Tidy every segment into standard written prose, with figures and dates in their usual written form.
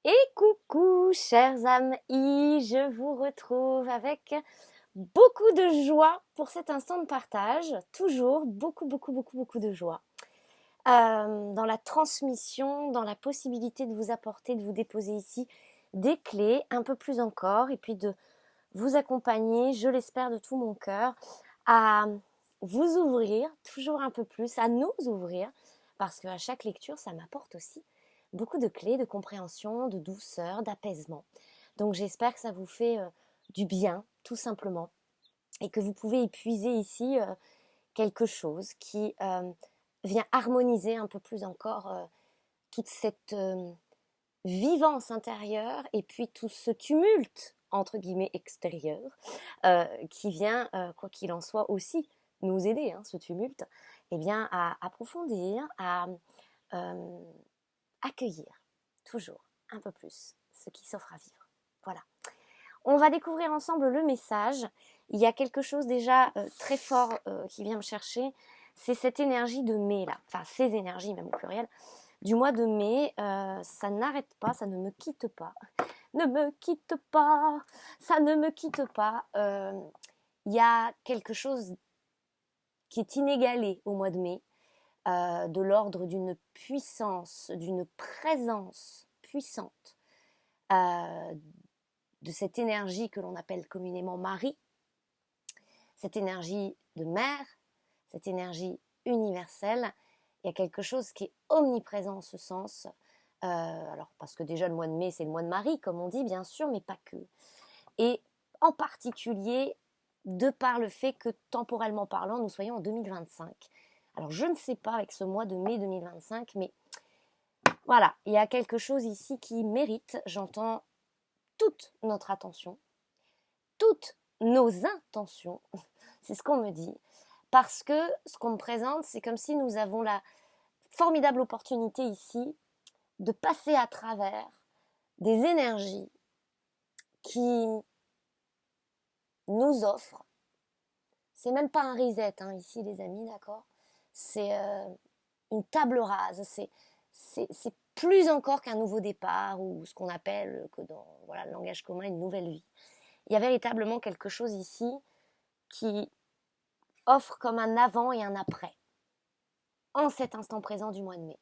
Et coucou, chers amis, je vous retrouve avec beaucoup de joie pour cet instant de partage. Toujours beaucoup de joie. Dans la transmission, dans la possibilité de vous apporter, de vous déposer ici des clés, un peu plus encore, et puis de vous accompagner, je l'espère de tout mon cœur, à vous ouvrir toujours un peu plus, à nous ouvrir, parce qu'à chaque lecture, ça m'apporte aussi beaucoup de clés de compréhension, de douceur, d'apaisement. Donc j'espère que ça vous fait du bien, tout simplement, et que vous pouvez y puiser ici quelque chose qui vient harmoniser un peu plus encore toute cette vivance intérieure et puis tout ce tumulte entre guillemets extérieur qui vient, quoi qu'il en soit, aussi nous aider, hein, ce tumulte, eh bien, à approfondir, à euh, accueillir toujours un peu plus ce qui s'offre à vivre. Voilà. On va découvrir ensemble le message. Il y a quelque chose déjà très fort qui vient me chercher. C'est cette énergie de mai là, enfin ces énergies même au pluriel, du mois de mai. Ça n'arrête pas, ça ne me quitte pas. Ne me quitte pas, ça ne me quitte pas. Il y a quelque chose qui est inégalé au mois de mai, de l'ordre d'une puissance, d'une présence puissante, de cette énergie que l'on appelle communément Marie, cette énergie de mère, cette énergie universelle. Il y a quelque chose qui est omniprésent en ce sens. Alors, parce que déjà le mois de mai, c'est le mois de Marie, comme on dit, bien sûr, mais pas que. Et en particulier, de par le fait que, temporellement parlant, nous soyons en 2025. Alors, je ne sais pas avec ce mois de mai 2025, mais voilà, il y a quelque chose ici qui mérite, j'entends, toute notre attention, toutes nos intentions, c'est ce qu'on me dit, parce que ce qu'on me présente, c'est comme si nous avons la formidable opportunité ici de passer à travers des énergies qui nous offrent, c'est même pas un reset hein, ici les amis, d'accord, c'est une table rase, c'est plus encore qu'un nouveau départ ou ce qu'on appelle, que dans voilà, le langage commun, une nouvelle vie. Il y a véritablement quelque chose ici qui offre comme un avant et un après en cet instant présent du mois de mai.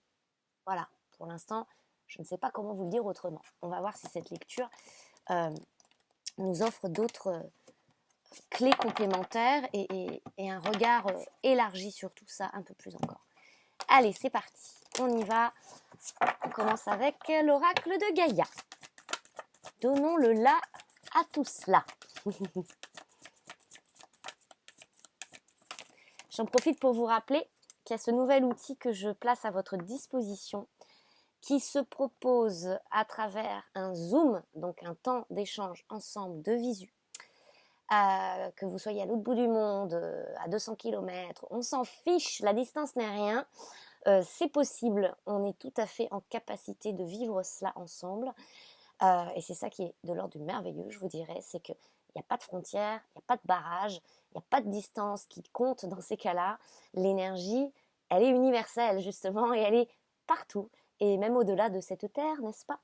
Voilà, pour l'instant, je ne sais pas comment vous le dire autrement. On va voir si cette lecture nous offre d'autres clés complémentaires et un regard élargi sur tout ça un peu plus encore. Allez, c'est parti, on y va. On commence avec l'oracle de Gaïa. Donnons le là à tout cela. J'en profite pour vous rappeler qu'il y a ce nouvel outil que je place à votre disposition qui se propose à travers un Zoom, donc un temps d'échange ensemble de visu, que vous soyez à l'autre bout du monde, à 200 km, on s'en fiche, la distance n'est rien, c'est possible, on est tout à fait en capacité de vivre cela ensemble, et c'est ça qui est de l'ordre du merveilleux, je vous dirais, c'est qu'il n'y a pas de frontières, il n'y a pas de barrage, il n'y a pas de distance qui compte dans ces cas-là, l'énergie, elle est universelle justement, et elle est partout, et même au-delà de cette terre, n'est-ce pas?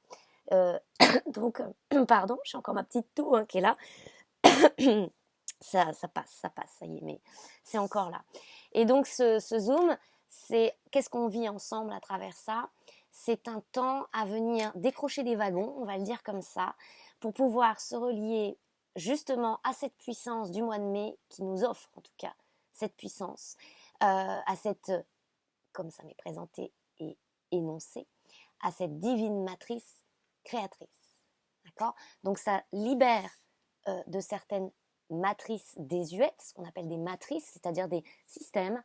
Donc, pardon, j'ai encore ma petite toux hein, qui est là. ça passe, ça y est, mais c'est encore là. Et donc, ce Zoom, c'est qu'est-ce qu'on vit ensemble à travers ça? C'est un temps à venir décrocher des wagons, on va le dire comme ça, pour pouvoir se relier justement à cette puissance du mois de mai qui nous offre en tout cas cette puissance, à cette, comme ça m'est présenté et énoncé, à cette divine matrice créatrice. D'accord? Donc ça libère de certaines matrices désuètes, ce qu'on appelle des matrices, c'est-à-dire des systèmes,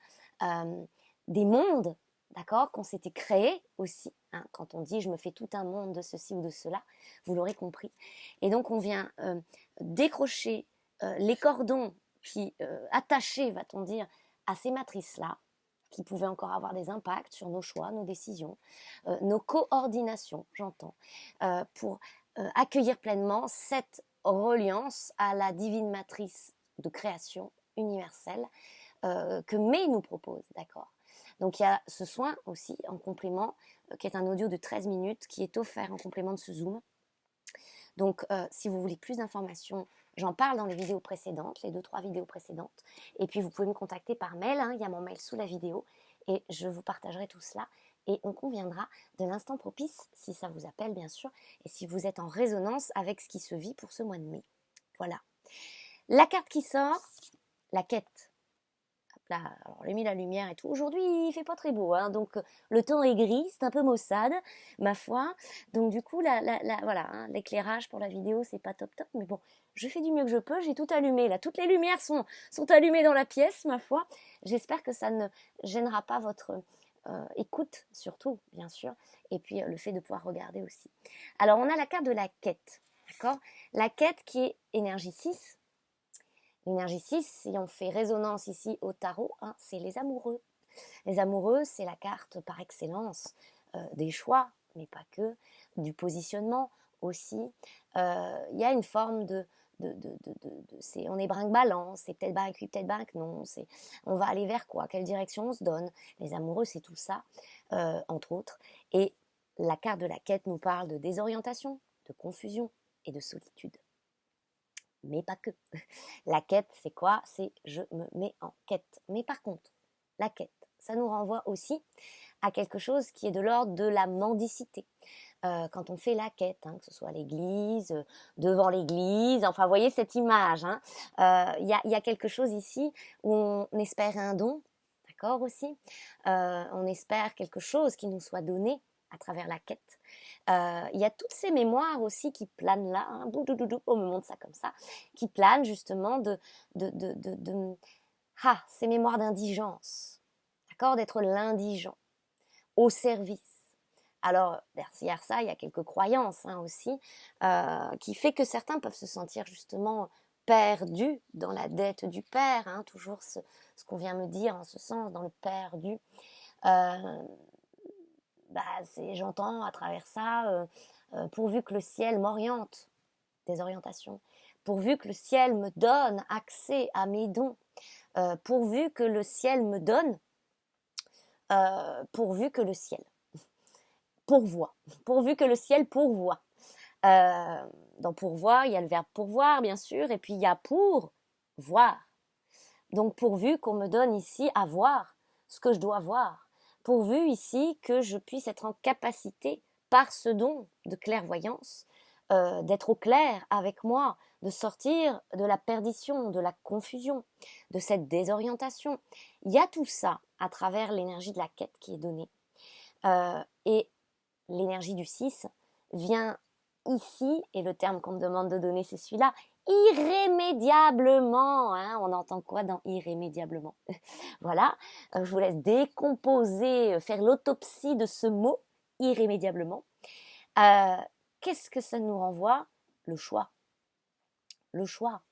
des mondes, d'accord, qu'on s'était créés aussi. Hein, quand on dit je me fais tout un monde de ceci ou de cela, vous l'aurez compris. Et donc on vient décrocher les cordons qui attachés, va-t-on dire, à ces matrices-là, qui pouvaient encore avoir des impacts sur nos choix, nos décisions, nos coordinations, j'entends, pour accueillir pleinement cette reliance à la divine matrice de création universelle que Mai nous propose, d'accord. Donc il y a ce soin aussi en complément qui est un audio de 13 minutes, qui est offert en complément de ce Zoom. Donc, si vous voulez plus d'informations, j'en parle dans les vidéos précédentes, les 2-3 vidéos précédentes. Et puis, vous pouvez me contacter par mail, hein, il y a mon mail sous la vidéo, et je vous partagerai tout cela. Et on conviendra de l'instant propice, si ça vous appelle, bien sûr, et si vous êtes en résonance avec ce qui se vit pour ce mois de mai. Voilà. La carte qui sort, la quête. Là, alors j'ai mis la lumière et tout. Aujourd'hui, il fait pas très beau, hein, donc le temps est gris, c'est un peu maussade, ma foi. Donc du coup, voilà, hein, l'éclairage pour la vidéo, c'est pas top top, mais bon, je fais du mieux que je peux. J'ai tout allumé là, toutes les lumières sont allumées dans la pièce, ma foi. J'espère que ça ne gênera pas votre écoute, surtout, bien sûr, et puis le fait de pouvoir regarder aussi. Alors, on a la carte de la quête, d'accord? La quête qui est énergie 6. L'énergie 6, si on fait résonance ici au tarot, hein, c'est les amoureux. Les amoureux, c'est la carte par excellence des choix, mais pas que, du positionnement aussi. Il y a une forme on est brinque-ballant, c'est peut-être brinque oui, peut-être brinque non, on va aller vers quoi, quelle direction on se donne. Les amoureux, c'est tout ça, entre autres. Et la carte de la quête nous parle de désorientation, de confusion et de solitude. Mais pas que. La quête, c'est quoi? C'est je me mets en quête. Mais par contre, la quête, ça nous renvoie aussi à quelque chose qui est de l'ordre de la mendicité. Quand on fait la quête, hein, que ce soit à l'église, devant l'église, enfin, vous voyez cette image. Il y a quelque chose ici où on espère un don, d'accord aussi. On espère quelque chose qui nous soit donné à travers la quête. Il y a toutes ces mémoires aussi qui planent là, hein, on me montre ça comme ça, qui planent justement ces mémoires d'indigence, d'accord, d'être l'indigent, au service. Alors, derrière ça, il y a quelques croyances hein, aussi, qui fait que certains peuvent se sentir justement perdus dans la dette du père, hein, toujours ce qu'on vient me dire en ce sens, dans le perdu. J'entends à travers ça, pourvu que le ciel m'oriente, des orientations, pourvu que le ciel me donne accès à mes dons, pourvu que le ciel me donne, pourvu que le ciel pourvoit, pourvu que le ciel pourvoit. Dans pourvoir, il y a le verbe pourvoir, bien sûr, et puis il y a pour voir. Donc pourvu qu'on me donne ici à voir ce que je dois voir, pourvu ici que je puisse être en capacité, par ce don de clairvoyance, d'être au clair avec moi, de sortir de la perdition, de la confusion, de cette désorientation. Il y a tout ça à travers l'énergie de la quête qui est donnée. Et l'énergie du 6 vient ici, et le terme qu'on me demande de donner, c'est celui-là, irrémédiablement. Hein, on entend quoi dans irrémédiablement? Voilà, je vous laisse décomposer, faire l'autopsie de ce mot, irrémédiablement. Qu'est-ce que ça nous renvoie? Le choix. Le choix.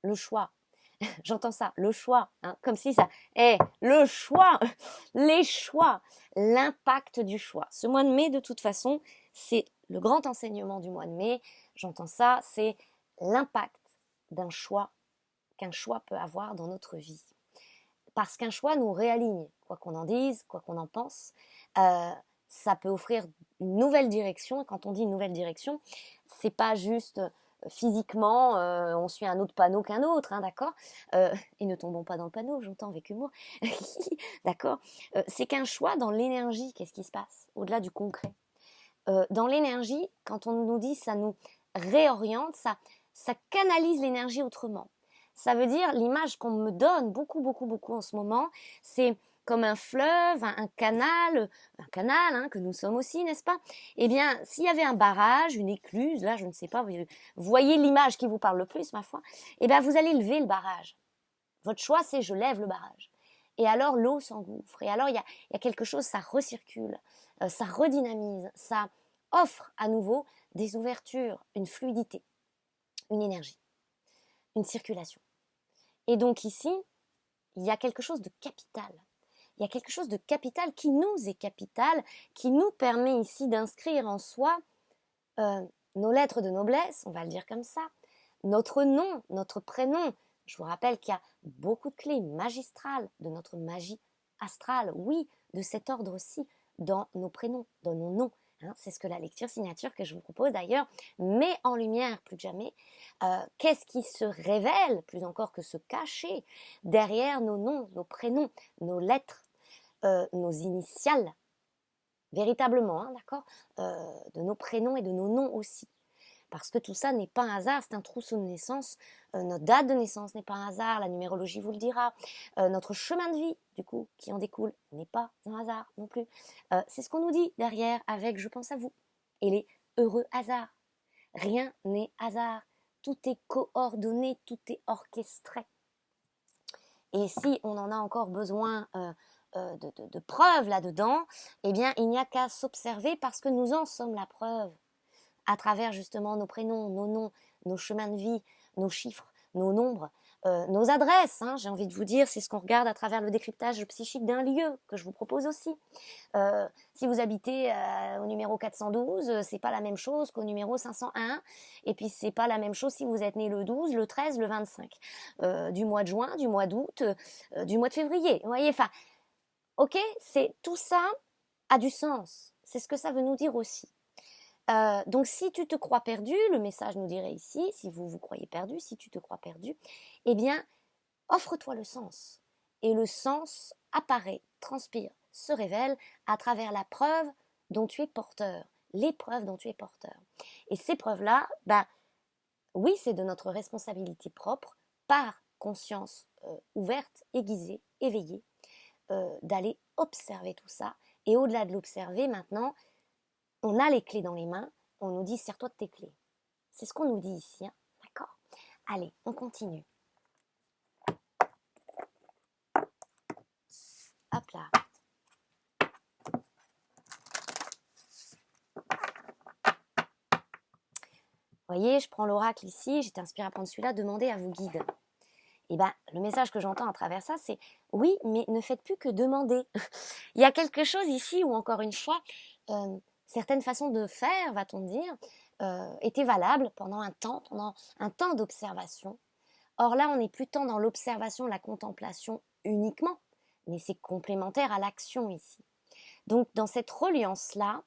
Le choix. J'entends ça, le choix, hein, comme si ça est le choix, les choix, l'impact du choix. Ce mois de mai, de toute façon, c'est le grand enseignement du mois de mai. J'entends ça, c'est l'impact d'un choix qu'un choix peut avoir dans notre vie. Parce qu'un choix nous réaligne, quoi qu'on en dise, quoi qu'on en pense. Ça peut offrir une nouvelle direction. Et quand on dit une nouvelle direction, c'est pas juste physiquement, on suit un autre panneau qu'un autre, hein, d'accord, et ne tombons pas dans le panneau, j'entends avec humour, d'accord, c'est qu'un choix dans l'énergie. Qu'est-ce qui se passe au-delà du concret? Dans l'énergie, quand on nous dit ça nous réoriente, ça canalise l'énergie autrement. Ça veut dire, l'image qu'on me donne beaucoup en ce moment, c'est comme un fleuve, un canal hein, que nous sommes aussi, n'est-ce pas? Eh bien, s'il y avait un barrage, une écluse, là, je ne sais pas, vous voyez l'image qui vous parle le plus, ma foi, eh bien, vous allez lever le barrage. Votre choix, c'est je lève le barrage. Et alors, l'eau s'engouffre. Et alors, il y a quelque chose, ça recircule, ça redynamise, ça offre à nouveau des ouvertures, une fluidité, une énergie, une circulation. Et donc ici, il y a quelque chose de capital. Il y a quelque chose de capital qui nous est capital, qui nous permet ici d'inscrire en soi nos lettres de noblesse, on va le dire comme ça, notre nom, notre prénom. Je vous rappelle qu'il y a beaucoup de clés magistrales de notre magie astrale, oui, de cet ordre-ci, dans nos prénoms, dans nos noms. Hein, c'est ce que la lecture signature que je vous propose d'ailleurs met en lumière plus que jamais. Qu'est-ce qui se révèle, plus encore que se cacher, derrière nos noms, nos prénoms, nos lettres, nos initiales, véritablement, hein, d'accord, de nos prénoms et de nos noms aussi. Parce que tout ça n'est pas un hasard, c'est un trousseau de naissance. Notre date de naissance n'est pas un hasard, la numérologie vous le dira. Notre chemin de vie, du coup, qui en découle, n'est pas un hasard non plus. C'est ce qu'on nous dit derrière avec Je pense à vous et les heureux hasards. Rien n'est hasard, tout est coordonné, tout est orchestré. Et si on en a encore besoin de preuves là-dedans, eh bien, il n'y a qu'à s'observer parce que nous en sommes la preuve. À travers justement nos prénoms, nos noms, nos chemins de vie, nos chiffres, nos nombres, nos adresses, hein, j'ai envie de vous dire, c'est ce qu'on regarde à travers le décryptage psychique d'un lieu que je vous propose aussi. Si vous habitez au numéro 412, c'est pas la même chose qu'au numéro 501, et puis c'est pas la même chose si vous êtes né le 12, le 13, le 25, du mois de juin, du mois d'août, du mois de février. Vous voyez, enfin, ok, c'est tout ça a du sens. C'est ce que ça veut nous dire aussi. Donc si tu te crois perdu, le message nous dirait ici, si vous vous croyez perdu, si tu te crois perdu, eh bien, offre-toi le sens. Et le sens apparaît, transpire, se révèle à travers la preuve dont tu es porteur, les preuves dont tu es porteur. Et ces preuves-là, oui, c'est de notre responsabilité propre, par conscience ouverte, aiguisée, éveillée, d'aller observer tout ça. Et au-delà de l'observer, maintenant, on a les clés dans les mains, on nous dit sers-toi de tes clés. C'est ce qu'on nous dit ici, hein, d'accord? Allez, on continue. Hop là. Vous voyez, je prends l'oracle ici, j'étais inspirée à prendre celui-là, demandez à vos guides. Et le message que j'entends à travers ça, c'est oui, mais ne faites plus que demander. Il y a quelque chose ici où, encore une fois, certaines façons de faire, va-t-on dire, étaient valables pendant un temps d'observation. Or là, on n'est plus tant dans l'observation, la contemplation uniquement, mais c'est complémentaire à l'action ici. Donc, dans cette reliance-là,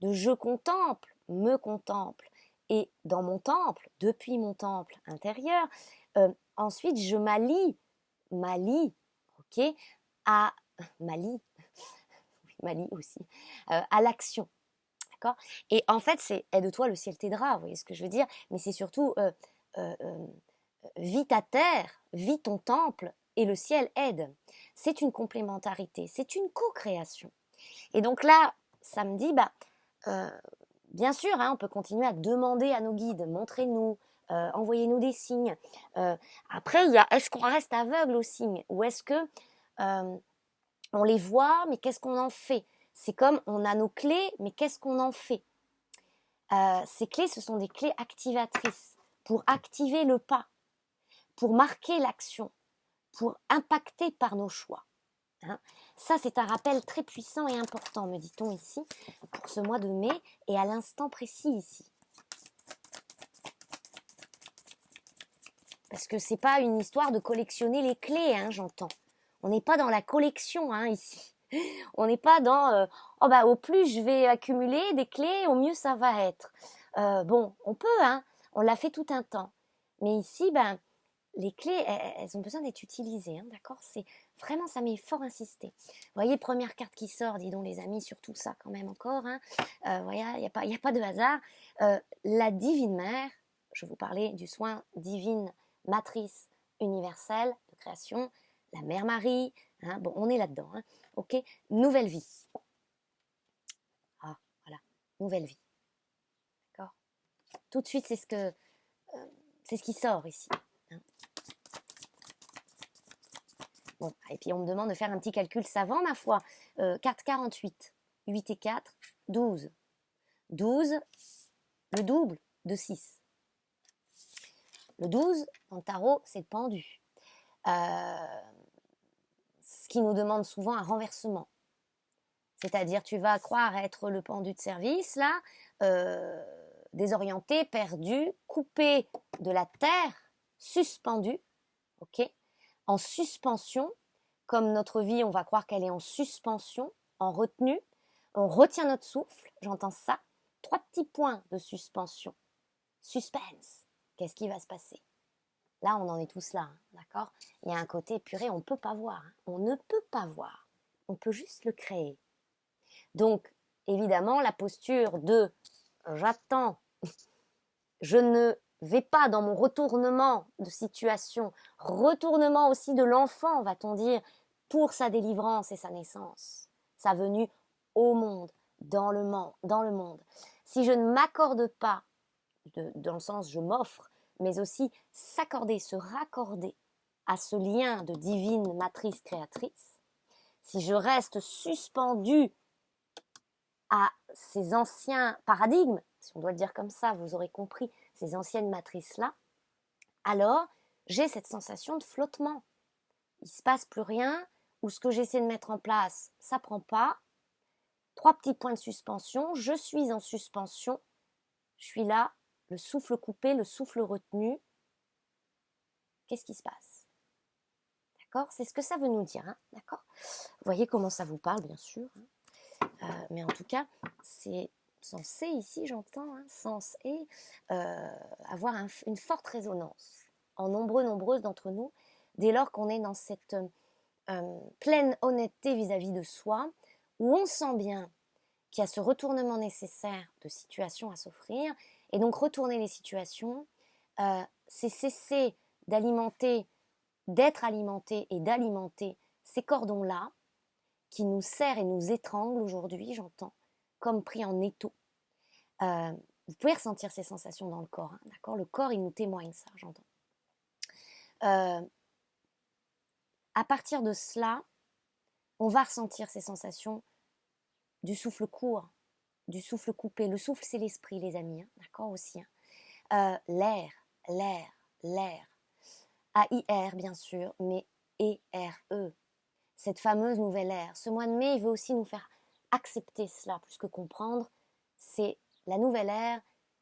de je contemple, me contemple, et dans mon temple, depuis mon temple intérieur, ensuite je m'allie, ok, à m'allie aussi, à l'action. D'accord. Et en fait, c'est aide-toi, le ciel t'aidera, vous voyez ce que je veux dire? Mais c'est surtout vis ta terre, vis ton temple, et le ciel aide. C'est une complémentarité, c'est une co-création. Et donc là, ça me dit, bien sûr, hein, on peut continuer à demander à nos guides, montrez-nous, envoyez-nous des signes. Après, il y a, est-ce qu'on reste aveugle aux signes? Ou est-ce que on les voit, mais qu'est-ce qu'on en fait? C'est comme on a nos clés, mais qu'est-ce qu'on en fait? Ces clés, ce sont des clés activatrices pour activer le pas, pour marquer l'action, pour impacter par nos choix. Hein. Ça, c'est un rappel très puissant et important, me dit-on ici, pour ce mois de mai et à l'instant précis ici. Parce que c'est pas une histoire de collectionner les clés, hein, j'entends. On n'est pas dans la collection, hein, ici. On n'est pas dans au plus je vais accumuler des clés, au mieux ça va être. Bon, on peut, hein, on l'a fait tout un temps. Mais ici, les clés, elles ont besoin d'être utilisées, hein, d'accord? C'est vraiment, ça m'est fort insisté. Vous voyez, première carte qui sort, dis donc les amis, sur tout ça quand même encore. Hein. Voyez, il n'y a pas de hasard. La divine mère, je vous parlais du soin divine matrice universelle de création, la mère Marie. Hein, bon, on est là-dedans. Hein, ok, nouvelle vie. Ah, voilà, nouvelle vie. D'accord? Tout de suite, c'est ce qui sort ici. Hein. Bon, et puis on me demande de faire un petit calcul savant, ma foi. Carte 48, 8 et 4, 12. 12, le double de 6. Le 12, dans le tarot, c'est le pendu. Ce qui nous demande souvent un renversement. C'est-à-dire, tu vas croire être le pendu de service, là, désorienté, perdu, coupé de la terre, suspendu, ok, en suspension, comme notre vie, on va croire qu'elle est en suspension, en retenue, On retient notre souffle, j'entends ça. 3 petits points de suspension. Suspense. Qu'est-ce qui va se passer? Là, on en est tous là, hein, d'accord? Il y a un côté purée, on ne peut pas voir. Hein. On ne peut pas voir. On peut juste le créer. Donc, évidemment, la posture de j'attends, je ne vais pas dans mon retournement de situation, retournement aussi de l'enfant, va-t-on dire, pour sa délivrance et sa naissance, sa venue au monde, dans le monde. Si je ne m'accorde pas, dans le sens je m'offre, mais aussi s'accorder, se raccorder à ce lien de divine matrice créatrice, si je reste suspendu à ces anciens paradigmes, si on doit le dire comme ça, vous aurez compris, ces anciennes matrices-là, alors j'ai cette sensation de flottement. Il ne se passe plus rien, ou ce que j'essaie de mettre en place, ça ne prend pas. 3 petits points de suspension, je suis en suspension, je suis là, le souffle coupé, le souffle retenu. Qu'est-ce qui se passe? D'accord? C'est ce que ça veut nous dire, hein? D'accord? Vous voyez comment ça vous parle, bien sûr. Hein, mais en tout cas, c'est censé, ici j'entends, hein, censé avoir une forte résonance en nombreuses d'entre nous, dès lors qu'on est dans cette pleine honnêteté vis-à-vis de soi, où on sent bien qu'il y a ce retournement nécessaire de situations à s'offrir, et donc retourner les situations, c'est cesser d'alimenter, d'être alimenté et d'alimenter ces cordons-là, qui nous serrent et nous étranglent aujourd'hui, j'entends, comme pris en étau. Vous pouvez ressentir ces sensations dans le corps, hein, d'accord? Le corps, il nous témoigne ça, j'entends. À partir de cela, on va ressentir ces sensations du souffle court, du souffle coupé. Le souffle, c'est l'esprit, les amis, hein, d'accord aussi. Hein. L'air. A-I-R, bien sûr, mais E-R-E. Cette fameuse nouvelle ère. Ce mois de mai, il veut aussi nous faire accepter cela, plus que comprendre. C'est la nouvelle ère,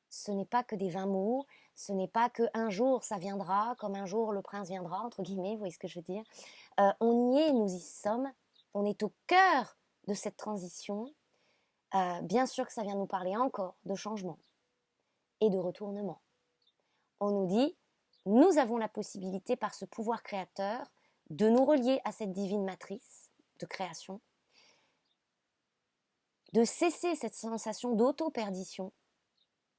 ce n'est pas que des 20 mots, ce n'est pas qu'un jour ça viendra, comme un jour le prince viendra, entre guillemets, vous voyez ce que je veux dire. On y est, nous y sommes, on est au cœur de cette transition. Bien sûr que ça vient nous parler encore de changement et de retournement. On nous dit, nous avons la possibilité par ce pouvoir créateur de nous relier à cette divine matrice de création, de cesser cette sensation d'auto-perdition,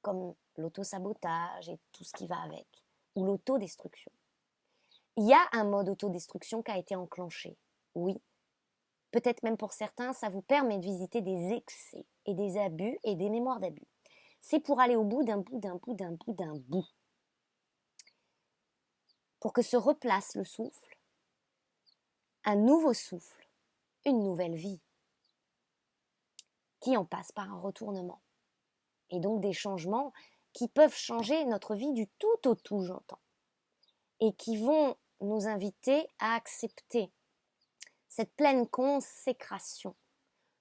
comme l'auto-sabotage et tout ce qui va avec, ou l'autodestruction. Il y a un mode autodestruction qui a été enclenché, oui. Peut-être même pour certains, ça vous permet de visiter des excès et des abus et des mémoires d'abus. C'est pour aller au bout d'un bout. Pour que se replace le souffle, un nouveau souffle, une nouvelle vie, qui en passe par un retournement. Et donc des changements qui peuvent changer notre vie du tout au tout, j'entends. Et qui vont nous inviter à accepter cette pleine consécration,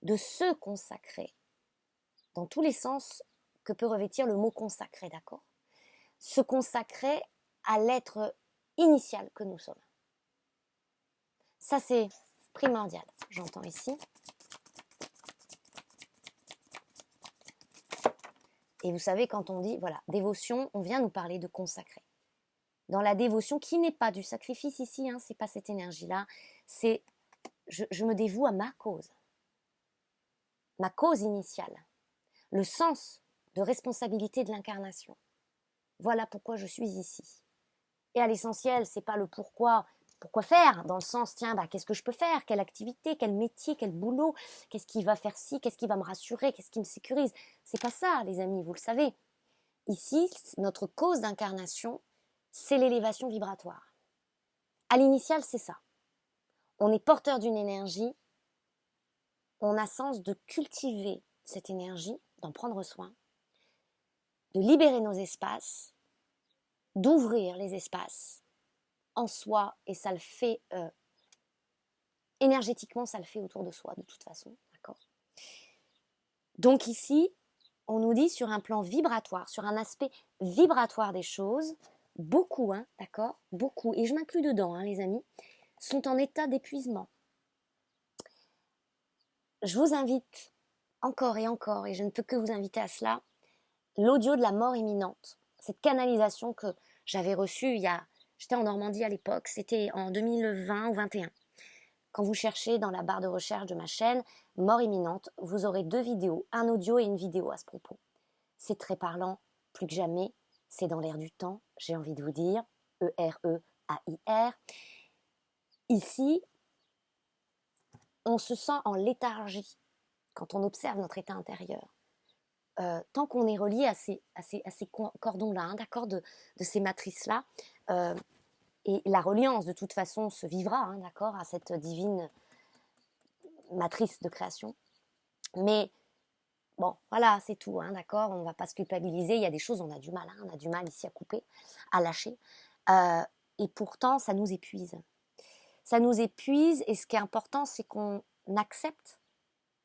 de se consacrer, dans tous les sens que peut revêtir le mot consacré, d'accord? Se consacrer à l'être initial que nous sommes. Ça, c'est primordial, j'entends ici. Et vous savez, quand on dit, voilà, dévotion, on vient nous parler de consacrer. Dans la dévotion, qui n'est pas du sacrifice ici, hein, c'est pas cette énergie-là, c'est je me dévoue à ma cause initiale, le sens de responsabilité de l'incarnation. Voilà pourquoi je suis ici. Et à l'essentiel, c'est pas le pourquoi faire, dans le sens, tiens, qu'est-ce que je peux faire, quelle activité, quel métier, quel boulot, qu'est-ce qui va faire ci, qu'est-ce qui va me rassurer, qu'est-ce qui me sécurise. C'est pas ça, les amis, vous le savez. Ici, notre cause d'incarnation, c'est l'élévation vibratoire. À l'initial, c'est ça. On est porteur d'une énergie, on a sens de cultiver cette énergie, d'en prendre soin, de libérer nos espaces, d'ouvrir les espaces en soi, et ça le fait énergétiquement, ça le fait autour de soi de toute façon, d'accord? Donc ici, on nous dit sur un plan vibratoire, sur un aspect vibratoire des choses, beaucoup, hein, d'accord? Beaucoup, et je m'inclus dedans, hein, les amis, sont en état d'épuisement. Je vous invite encore et je ne peux que vous inviter à cela, l'audio de la mort imminente, cette canalisation que j'avais reçue j'étais en Normandie à l'époque, c'était en 2020 ou 2021. Quand vous cherchez dans la barre de recherche de ma chaîne, mort imminente, vous aurez 2 vidéos, un audio et une vidéo à ce propos. C'est très parlant, plus que jamais, c'est dans l'air du temps, j'ai envie de vous dire, E-R-E-A-I-R. Ici, on se sent en léthargie quand on observe notre état intérieur. Tant qu'on est relié à ces cordons-là, hein, d'accord, de ces matrices-là, et la reliance de toute façon se vivra, hein, d'accord, à cette divine matrice de création. Mais bon, voilà, c'est tout, hein, d'accord, on ne va pas se culpabiliser, il y a des choses, on a du mal, hein, on a du mal ici à couper, à lâcher, et pourtant ça nous épuise. Ça nous épuise, et ce qui est important, c'est qu'on accepte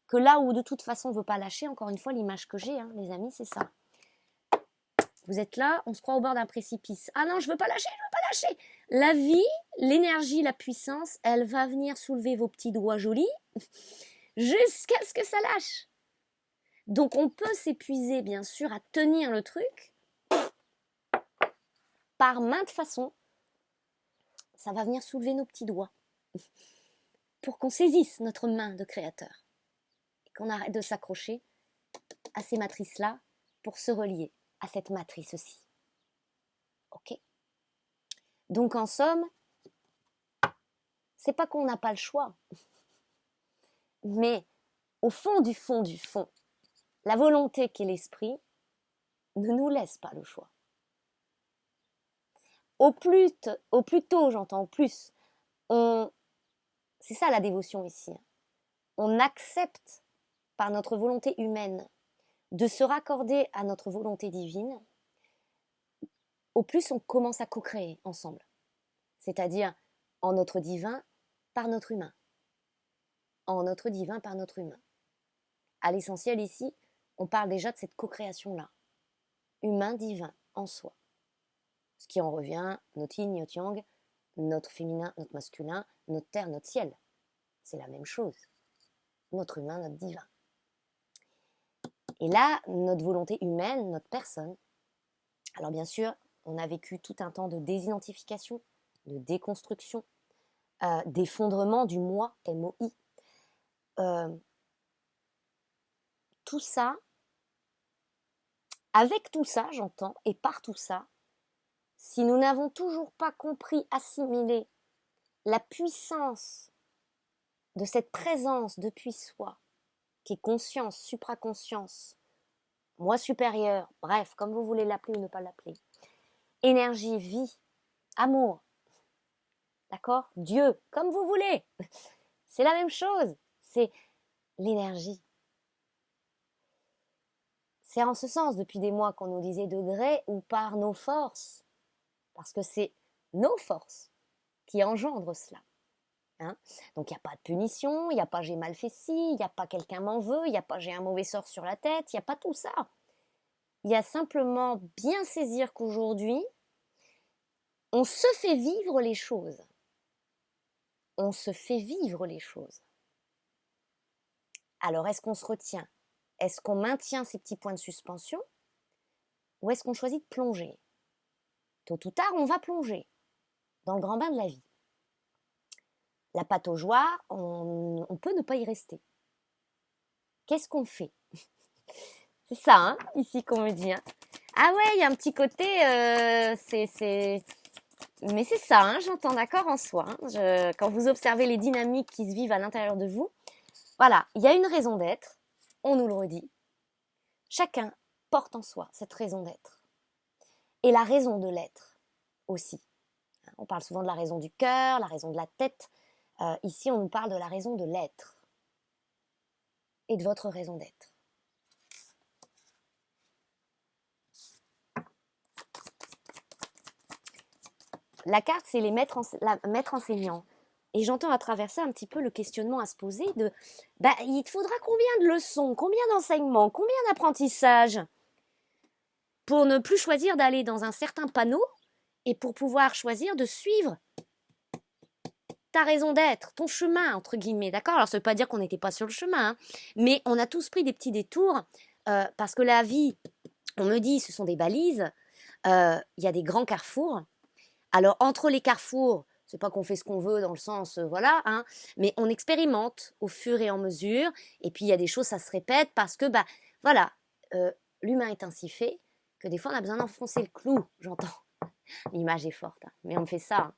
que là où de toute façon on ne veut pas lâcher, encore une fois, l'image que j'ai, hein, les amis, c'est ça. Vous êtes là, on se croit au bord d'un précipice. Ah non, je ne veux pas lâcher, je ne veux pas lâcher. La vie, l'énergie, la puissance, elle va venir soulever vos petits doigts jolis jusqu'à ce que ça lâche. Donc on peut s'épuiser, bien sûr, à tenir le truc par maintes façons. Ça va venir soulever nos petits doigts pour qu'on saisisse notre main de créateur et qu'on arrête de s'accrocher à ces matrices-là pour se relier à cette matrice aussi. Ok ? Donc en somme, c'est pas qu'on n'a pas le choix, mais au fond du fond du fond, la volonté qu'est l'esprit ne nous laisse pas le choix. Au plus tôt, j'entends, au plus, c'est ça la dévotion ici, on accepte par notre volonté humaine de se raccorder à notre volonté divine, au plus on commence à co-créer ensemble. C'est-à-dire en notre divin par notre humain. En notre divin par notre humain. À l'essentiel ici, on parle déjà de cette co-création-là. Humain-divin en soi. Ce qui en revient, notre yin, notre yang, notre féminin, notre masculin, notre terre, notre ciel. C'est la même chose. Notre humain, notre divin. Et là, notre volonté humaine, notre personne, alors bien sûr, on a vécu tout un temps de désidentification, de déconstruction, d'effondrement du moi, M-O-I. Tout ça, avec tout ça, j'entends, et par tout ça, si nous n'avons toujours pas compris, assimilé la puissance de cette présence depuis soi, qui est conscience, supraconscience, moi supérieur, bref, comme vous voulez l'appeler ou ne pas l'appeler, énergie, vie, amour, d'accord ? Dieu, comme vous voulez, c'est la même chose, c'est l'énergie. C'est en ce sens depuis des mois qu'on nous disait de gré ou par nos forces, parce que c'est nos forces qui engendrent cela. Hein ? Donc il n'y a pas de punition, il n'y a pas j'ai mal fait ci, il n'y a pas quelqu'un m'en veut, il n'y a pas j'ai un mauvais sort sur la tête, il n'y a pas tout ça. Il y a simplement bien saisir qu'aujourd'hui, on se fait vivre les choses. On se fait vivre les choses. Alors est-ce qu'on se retient ? Est-ce qu'on maintient ces petits points de suspension ? Ou est-ce qu'on choisit de plonger ? Tôt ou tard, on va plonger dans le grand bain de la vie. La pataugeoire, on peut ne pas y rester. Qu'est-ce qu'on fait ? C'est ça, hein, ici qu'on me dit. Hein. Ah ouais, il y a un petit côté, mais c'est ça, hein, j'entends d'accord en soi. Hein. Quand vous observez les dynamiques qui se vivent à l'intérieur de vous, voilà, il y a une raison d'être, on nous le redit. Chacun porte en soi cette raison d'être. Et la raison de l'être aussi. On parle souvent de la raison du cœur, la raison de la tête. Ici, on nous parle de la raison de l'être. Et de votre raison d'être. La carte, c'est les maîtres enseignants. Et j'entends à travers ça un petit peu le questionnement à se poser de il te faudra combien de leçons, combien d'enseignements, combien d'apprentissages pour ne plus choisir d'aller dans un certain panneau et pour pouvoir choisir de suivre ta raison d'être, ton chemin, entre guillemets, d'accord? Alors, ça veut pas dire qu'on n'était pas sur le chemin, hein, mais on a tous pris des petits détours parce que la vie, on me dit, ce sont des balises. Il y a des grands carrefours. Alors, entre les carrefours, c'est pas qu'on fait ce qu'on veut dans le sens, voilà, hein, mais on expérimente au fur et en mesure. Et puis, il y a des choses, ça se répète parce que, bah, voilà, l'humain est ainsi fait que des fois, on a besoin d'enfoncer le clou, j'entends. L'image est forte, hein, mais on me fait ça. Hein.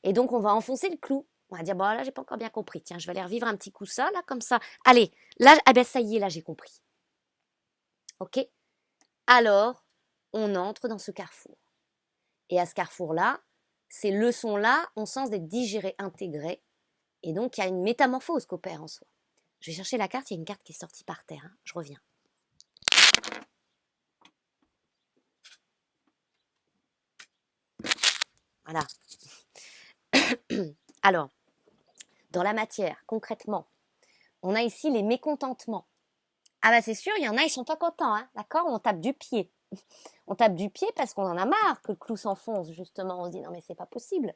Et donc, on va enfoncer le clou. On va dire, bon, là, j'ai pas encore bien compris. Tiens, je vais aller revivre un petit coup ça, là, comme ça. Allez, là, ah ben, ça y est, là, j'ai compris. OK? Alors, on entre dans ce carrefour. Et à ce carrefour-là, ces leçons-là ont sens d'être digérées, intégrées. Et donc, il y a une métamorphose qu'opère en soi. Je vais chercher la carte, il y a une carte qui est sortie par terre. Hein. Je reviens. Voilà. Alors, dans la matière, concrètement, on a ici les mécontentements. Ah bah c'est sûr, il y en a, ils sont pas contents, hein, d'accord? On tape du pied. On tape du pied parce qu'on en a marre que le clou s'enfonce, justement. On se dit, non mais c'est pas possible.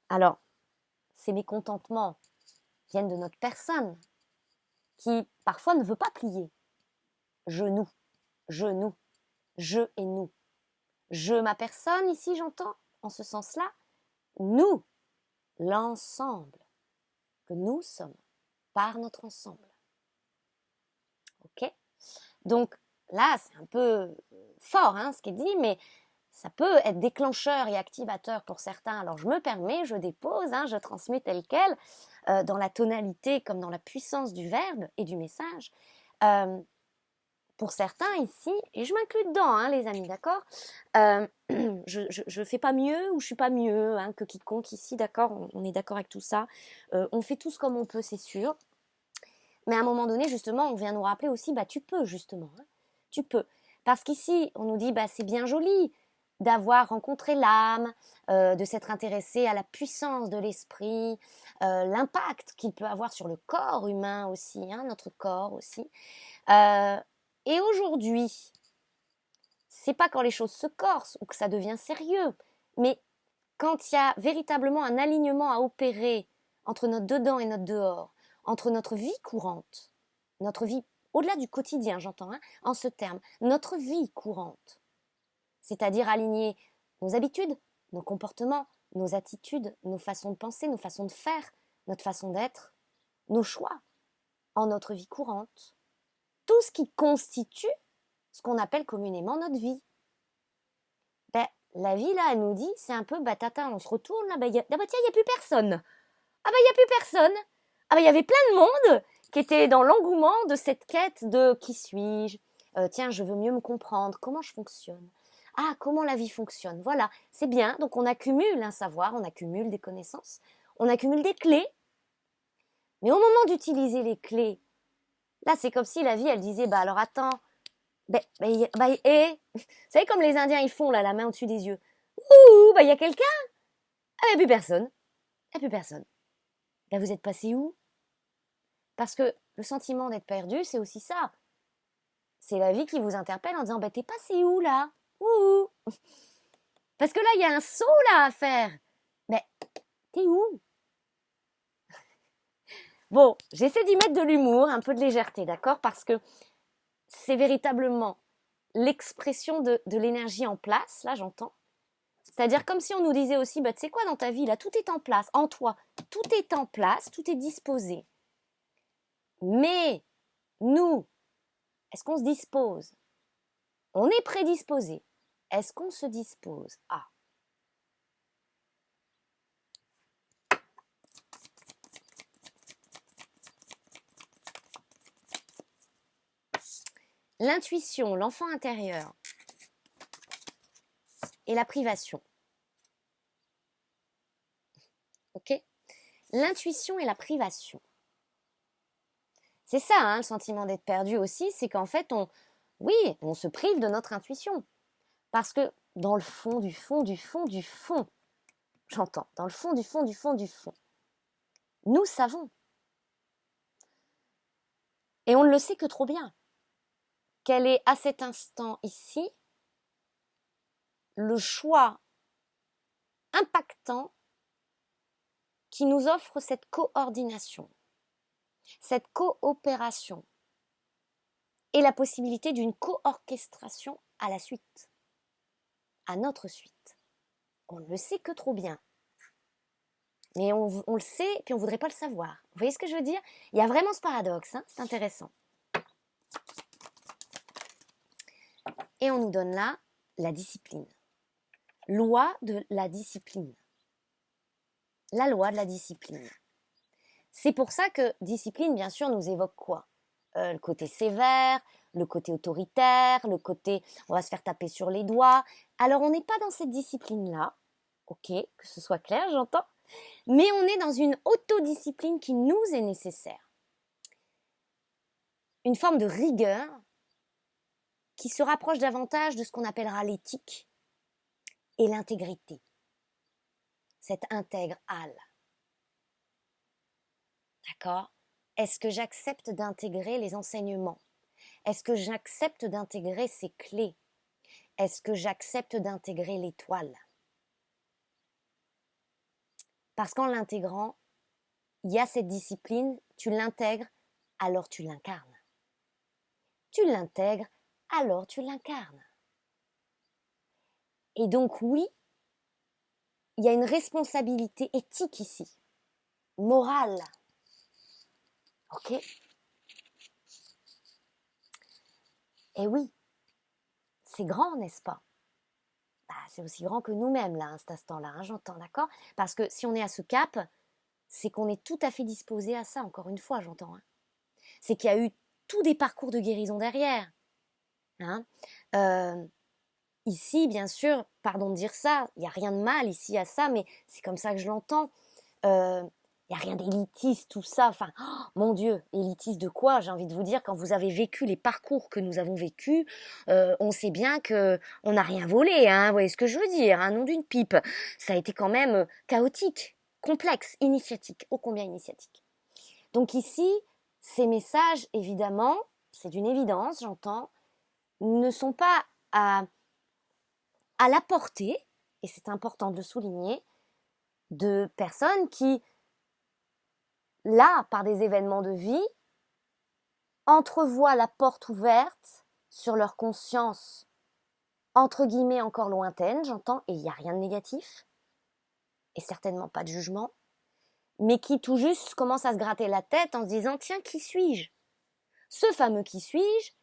Alors, ces mécontentements viennent de notre personne, qui parfois ne veut pas plier. Je, nous, je et nous. Je, ma personne, ici j'entends, en ce sens-là, nous, l'ensemble que nous sommes par notre ensemble. Ok? Donc là, c'est un peu fort hein, ce qui est dit, mais ça peut être déclencheur et activateur pour certains. Alors je me permets, je dépose, hein, je transmets tel quel, dans la tonalité comme dans la puissance du verbe et du message. Pour certains ici, et je m'inclus dedans, hein, les amis, d'accord, je fais pas mieux ou je suis pas mieux hein, que quiconque ici, d'accord, on est d'accord avec tout ça. On fait tous comme on peut, c'est sûr. Mais à un moment donné, justement, on vient nous rappeler aussi, bah tu peux justement, hein, tu peux. Parce qu'ici, on nous dit, bah c'est bien joli d'avoir rencontré l'âme, de s'être intéressé à la puissance de l'esprit, l'impact qu'il peut avoir sur le corps humain aussi, hein, notre corps aussi. Et aujourd'hui, c'est pas quand les choses se corsent ou que ça devient sérieux, mais quand il y a véritablement un alignement à opérer entre notre dedans et notre dehors, entre notre vie courante, notre vie au-delà du quotidien, j'entends, hein, en ce terme, notre vie courante, c'est-à-dire aligner nos habitudes, nos comportements, nos attitudes, nos façons de penser, nos façons de faire, notre façon d'être, nos choix en notre vie courante, tout ce qui constitue ce qu'on appelle communément notre vie. Ben, la vie, là, elle nous dit, c'est un peu, bah, tata, on se retourne, là, bah, tiens, il n'y a plus personne. Ah, bah, il n'y a plus personne. Ah, bah, il y avait plein de monde qui était dans l'engouement de cette quête de qui suis-je? Tiens, je veux mieux me comprendre. Comment je fonctionne? Ah, comment la vie fonctionne? Voilà, c'est bien. Donc, on accumule un savoir, on accumule des connaissances, on accumule des clés. Mais au moment d'utiliser les clés, là, c'est comme si la vie, elle disait, bah, alors attends, vous savez comme les Indiens ils font là la main au-dessus des yeux. Ouh, bah il y a quelqu'un. Ah, il n'y a plus personne. Il n'y a plus personne. Là vous êtes passé où? Parce que le sentiment d'être perdu, c'est aussi ça. C'est la vie qui vous interpelle en disant bah t'es passé où là? Ouh. Parce que là il y a un saut là à faire. Mais t'es où? Bon, j'essaie d'y mettre de l'humour, un peu de légèreté, d'accord? Parce que c'est véritablement l'expression de l'énergie en place, là j'entends. C'est-à-dire comme si on nous disait aussi, bah, tu sais quoi dans ta vie, là, tout est en place, en toi, tout est en place, tout est disposé. Mais nous, est-ce qu'on se dispose? On est prédisposé. Est-ce qu'on se dispose à l'intuition, l'enfant intérieur et la privation? Ok? L'intuition et la privation. C'est ça, hein, le sentiment d'être perdu aussi, c'est qu'en fait, oui, on se prive de notre intuition. Parce que dans le fond, du fond, du fond, du fond, j'entends, dans le fond, du fond, du fond, du fond, nous savons. Et on ne le sait que trop bien. Quel est à cet instant ici le choix impactant qui nous offre cette coordination, cette coopération et la possibilité d'une co-orchestration à la suite, à notre suite. On ne le sait que trop bien. Mais on le sait, puis on ne voudrait pas le savoir. Vous voyez ce que je veux dire? Il y a vraiment ce paradoxe, hein, c'est intéressant. Et on nous donne là la discipline. Loi de la discipline. La loi de la discipline. C'est pour ça que discipline, bien sûr, nous évoque quoi? Le côté sévère, le côté autoritaire, le côté on va se faire taper sur les doigts. Alors on n'est pas dans cette discipline-là, ok, que ce soit clair, j'entends, mais on est dans une autodiscipline qui nous est nécessaire. Une forme de rigueur qui se rapproche davantage de ce qu'on appellera l'éthique et l'intégrité. Cette intègre âle. D'accord? Est-ce que j'accepte d'intégrer les enseignements? Est-ce que j'accepte d'intégrer ces clés? Est-ce que j'accepte d'intégrer l'étoile? Parce qu'en l'intégrant, il y a cette discipline, tu l'intègres, alors tu l'incarnes. Tu l'intègres, alors tu l'incarnes. Et donc oui, il y a une responsabilité éthique ici, morale. Ok? Et oui, c'est grand, n'est-ce pas? C'est aussi grand que nous-mêmes, là, à cet instant-là, hein, j'entends, d'accord? Parce que si on est à ce cap, c'est qu'on est tout à fait disposé à ça, encore une fois, j'entends. Hein. C'est qu'il y a eu tous des parcours de guérison derrière. Hein. Ici, bien sûr, pardon de dire ça, il n'y a rien de mal ici à ça, mais c'est comme ça que je l'entends. Il n'y a rien d'élitiste, tout ça. Enfin, oh, mon Dieu, élitiste de quoi? J'ai envie de vous dire, quand vous avez vécu les parcours que nous avons vécus, on sait bien que on n'a rien volé. Hein, vous voyez ce que je veux dire? Un nom d'une pipe. Ça a été quand même chaotique, complexe, initiatique, ô combien initiatique. Donc ici, ces messages, évidemment, c'est d'une évidence, j'entends, ne sont pas à la portée, et c'est important de le souligner, de personnes qui, là, par des événements de vie, entrevoient la porte ouverte sur leur conscience, entre guillemets encore lointaine, j'entends, et il n'y a rien de négatif, et certainement pas de jugement, mais qui tout juste commencent à se gratter la tête en se disant « Tiens, qui suis-je » Ce fameux « Qui suis-je »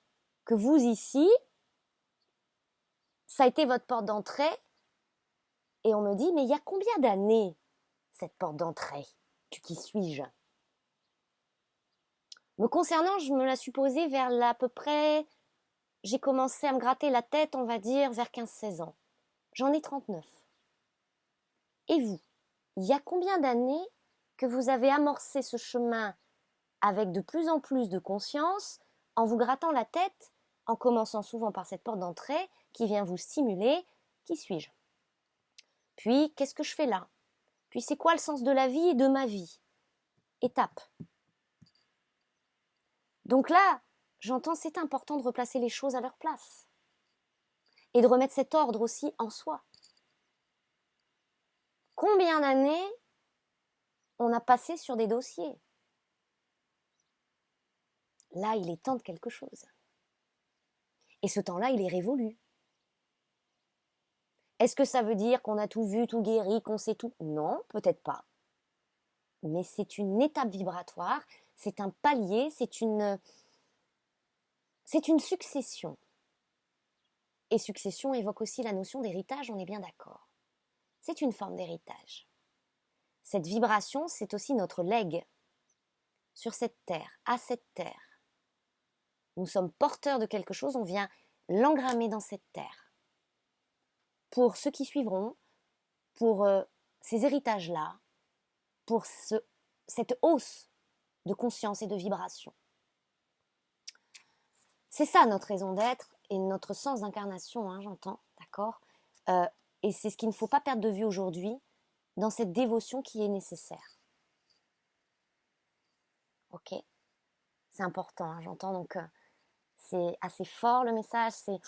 que vous ici, ça a été votre porte d'entrée, et on me dit « Mais il y a combien d'années cette porte d'entrée du qui suis-je » Me concernant, je me la suis posée vers à peu près, j'ai commencé à me gratter la tête, on va dire, vers 15-16 ans. J'en ai 39. Et vous, il y a combien d'années que vous avez amorcé ce chemin avec de plus en plus de conscience, en vous grattant la tête, en commençant souvent par cette porte d'entrée qui vient vous stimuler, qui suis-je? Puis, qu'est-ce que je fais là? Puis, c'est quoi le sens de la vie et de ma vie? Étape. Donc là, j'entends, c'est important de replacer les choses à leur place. Et de remettre cet ordre aussi en soi. Combien d'années on a passé sur des dossiers? Là, il est temps de quelque chose. Et ce temps-là, il est révolu. Est-ce que ça veut dire qu'on a tout vu, tout guéri, qu'on sait tout? Non, peut-être pas. Mais c'est une étape vibratoire, c'est un palier, c'est une succession. Et succession évoque aussi la notion d'héritage, on est bien d'accord. C'est une forme d'héritage. Cette vibration, c'est aussi notre legs sur cette terre, à cette terre. Nous sommes porteurs de quelque chose, on vient l'engrammer dans cette terre. Pour ceux qui suivront, pour ces héritages-là, pour cette hausse de conscience et de vibration. C'est ça notre raison d'être et notre sens d'incarnation, hein, j'entends, d'accord et c'est ce qu'il ne faut pas perdre de vue aujourd'hui dans cette dévotion qui est nécessaire. Ok, c'est important, hein, j'entends, donc c'est assez fort le message, c'est,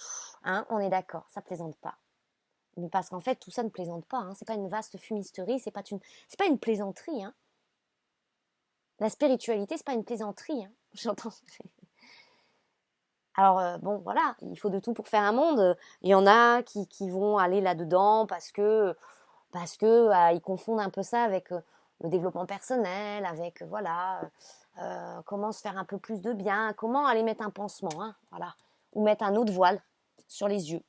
hein, on est d'accord, ça plaisante pas. Mais parce qu'en fait, tout ça ne plaisante pas, hein. C'est pas une vaste fumisterie, c'est pas une plaisanterie, hein. La spiritualité, c'est pas une plaisanterie, hein. J'entends. Alors, bon, voilà, il faut de tout pour faire un monde. Il y en a qui vont aller là-dedans parce que ils confondent un peu ça avec le développement personnel, avec, voilà, comment se faire un peu plus de bien, comment aller mettre un pansement, hein, voilà, ou mettre un autre voile sur les yeux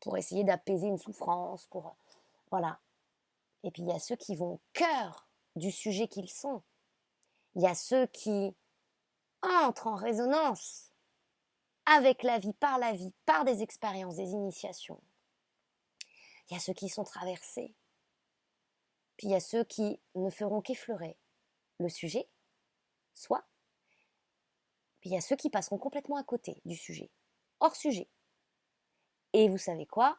pour essayer d'apaiser une souffrance, voilà. Et puis, il y a ceux qui vont au cœur du sujet qu'ils sont. Il y a ceux qui entrent en résonance avec la vie, par des expériences, des initiations. Il y a ceux qui sont traversés. Puis il y a ceux qui ne feront qu'effleurer le sujet, soit. Puis il y a ceux qui passeront complètement à côté du sujet, hors sujet. Et vous savez quoi?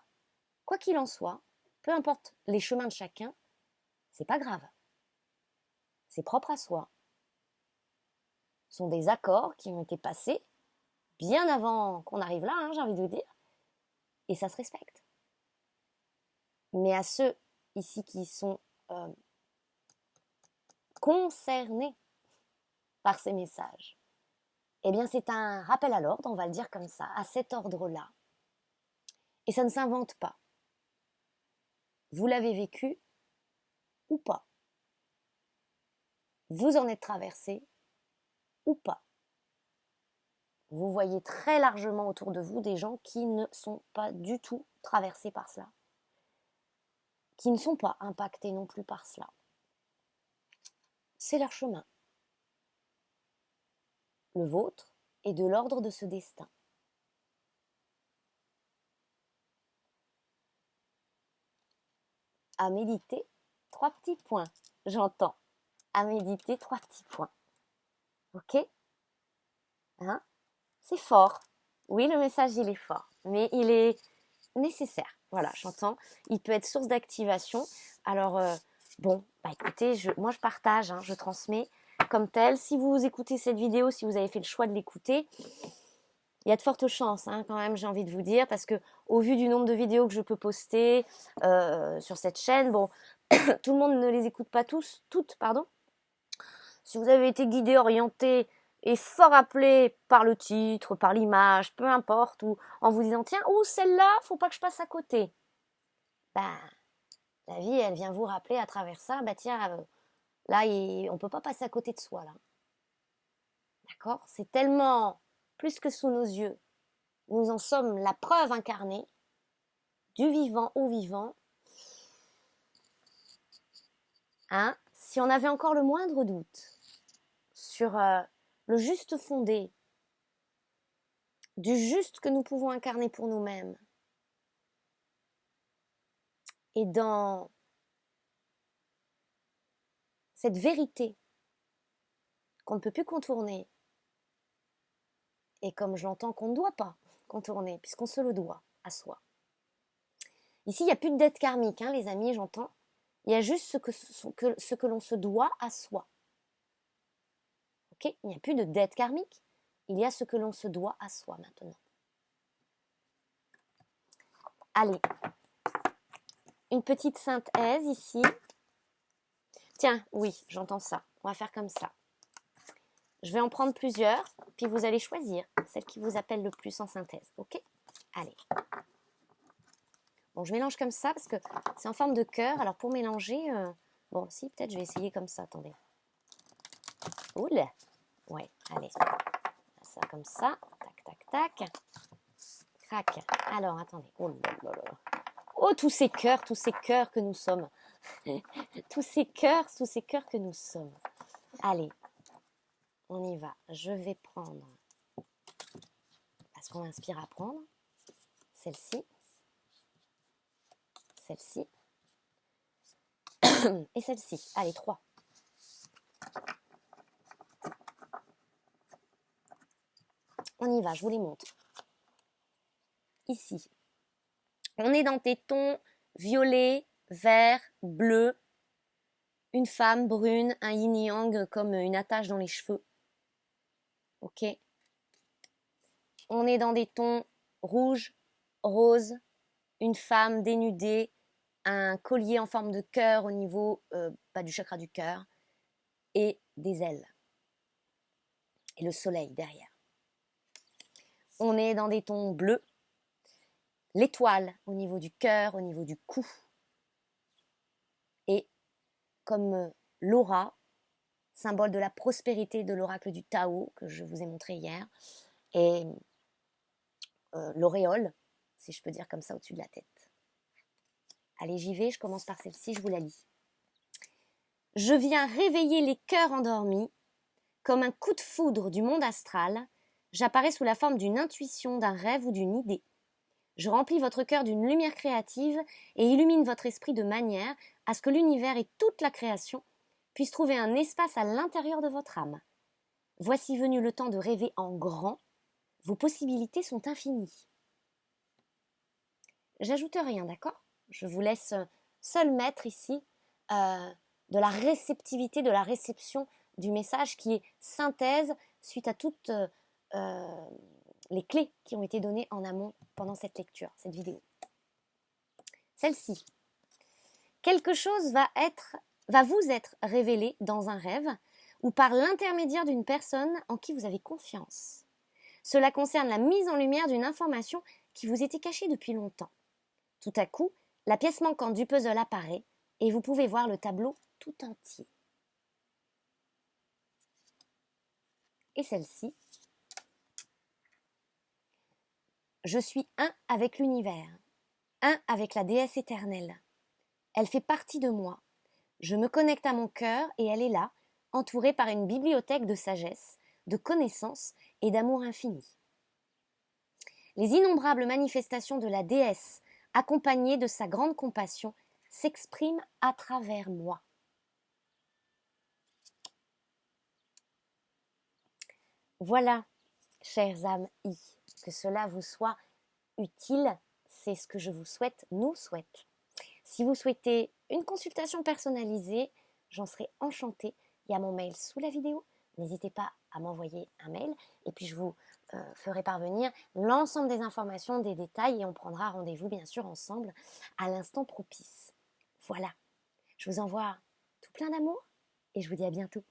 Quoi qu'il en soit, peu importe les chemins de chacun, c'est pas grave. C'est propre à soi. Ce sont des accords qui ont été passés bien avant qu'on arrive là, hein, j'ai envie de vous dire. Et ça se respecte. Mais à ceux ici qui sont concernés par ces messages, eh bien c'est un rappel à l'ordre, on va le dire comme ça, à cet ordre-là. Et ça ne s'invente pas. Vous l'avez vécu ou pas. Vous en êtes traversé ou pas. Vous voyez très largement autour de vous des gens qui ne sont pas du tout traversés par cela, qui ne sont pas impactés non plus par cela. C'est leur chemin. Le vôtre est de l'ordre de ce destin. À méditer, 3 petits points, j'entends. À méditer, 3 petits points. Ok? Hein? C'est fort. Oui, le message, il est fort, mais il est nécessaire. Voilà, j'entends. Il peut être source d'activation. Alors, bon, bah écoutez, moi je partage, hein, je transmets comme tel. Si vous écoutez cette vidéo, si vous avez fait le choix de l'écouter, il y a de fortes chances, hein, quand même, j'ai envie de vous dire, parce que au vu du nombre de vidéos que je peux poster sur cette chaîne, bon, tout le monde ne les écoute pas toutes, pardon. Si vous avez été guidé, orienté et fort appelé par le titre, par l'image, peu importe, ou en vous disant tiens, celle-là, faut pas que je passe à côté. Ben, la vie, elle vient vous rappeler à travers ça, bah tiens, là, on peut pas passer à côté de soi, là. D'accord? C'est tellement plus que sous nos yeux. Nous en sommes la preuve incarnée, du vivant au vivant. Hein? Si on avait encore le moindre doute sur le juste fondé du juste que nous pouvons incarner pour nous-mêmes, et dans cette vérité qu'on ne peut plus contourner, et comme je l'entends, qu'on ne doit pas contourner, puisqu'on se le doit à soi. Ici, il n'y a plus de dette karmique, hein, les amis, j'entends. Il y a juste ce que l'on se doit à soi. Ok? Il n'y a plus de dette karmique, il y a ce que l'on se doit à soi maintenant. Allez, une petite synthèse ici. Tiens, oui, j'entends ça. On va faire comme ça. Je vais en prendre plusieurs, puis vous allez choisir celle qui vous appelle le plus en synthèse. Ok? Allez. Bon, je mélange comme ça parce que c'est en forme de cœur. Alors pour mélanger, bon, si, peut-être je vais essayer comme ça. Attendez. Oula. Ouais, allez. Ça comme ça. Tac, tac, tac. Crac. Alors, attendez. Oh là là là. Oh, tous ces cœurs que nous sommes. tous ces cœurs que nous sommes. Allez, on y va. Je vais prendre, parce qu'on m'inspire à prendre, celle-ci, celle-ci, et celle-ci. Allez, 3. On y va, je vous les montre. Ici, on est dans tes tons violet, vert, bleu, une femme brune, un yin-yang comme une attache dans les cheveux. Ok. On est dans des tons rouge, rose, une femme dénudée, un collier en forme de cœur au niveau du chakra du cœur et des ailes. Et le soleil derrière. On est dans des tons bleus. L'étoile au niveau du cœur, au niveau du cou. Et comme l'aura, symbole de la prospérité de l'oracle du Tao que je vous ai montré hier, et l'auréole, si je peux dire comme ça, au-dessus de la tête. Allez, j'y vais, je commence par celle-ci, je vous la lis. Je viens réveiller les cœurs endormis. Comme un coup de foudre du monde astral, j'apparais sous la forme d'une intuition, d'un rêve ou d'une idée. Je remplis votre cœur d'une lumière créative et illumine votre esprit de manière à ce que l'univers et toute la création puissent trouver un espace à l'intérieur de votre âme. Voici venu le temps de rêver en grand. Vos possibilités sont infinies. J'ajoute rien, d'accord ? Je vous laisse seul mettre ici de la réceptivité, de la réception du message qui est synthèse suite à toutes les clés qui ont été données en amont pendant cette lecture, cette vidéo. Celle-ci. Quelque chose va vous être révélé dans un rêve ou par l'intermédiaire d'une personne en qui vous avez confiance. Cela concerne la mise en lumière d'une information qui vous était cachée depuis longtemps. Tout à coup, la pièce manquante du puzzle apparaît et vous pouvez voir le tableau tout entier. Et celle-ci. Je suis un avec l'univers, un avec la déesse éternelle. Elle fait partie de moi. Je me connecte à mon cœur et elle est là, entourée par une bibliothèque de sagesse, de connaissances et d'amour infini. Les innombrables manifestations de la déesse, accompagnées de sa grande compassion, s'expriment à travers moi. Voilà, chères âmes I, que cela vous soit utile, c'est ce que je vous souhaite, nous souhaite. Si vous souhaitez une consultation personnalisée, j'en serai enchantée. Il y a mon mail sous la vidéo. N'hésitez pas à m'envoyer un mail et puis je vous ferai parvenir l'ensemble des informations, des détails et on prendra rendez-vous bien sûr ensemble à l'instant propice. Voilà, je vous envoie tout plein d'amour et je vous dis à bientôt.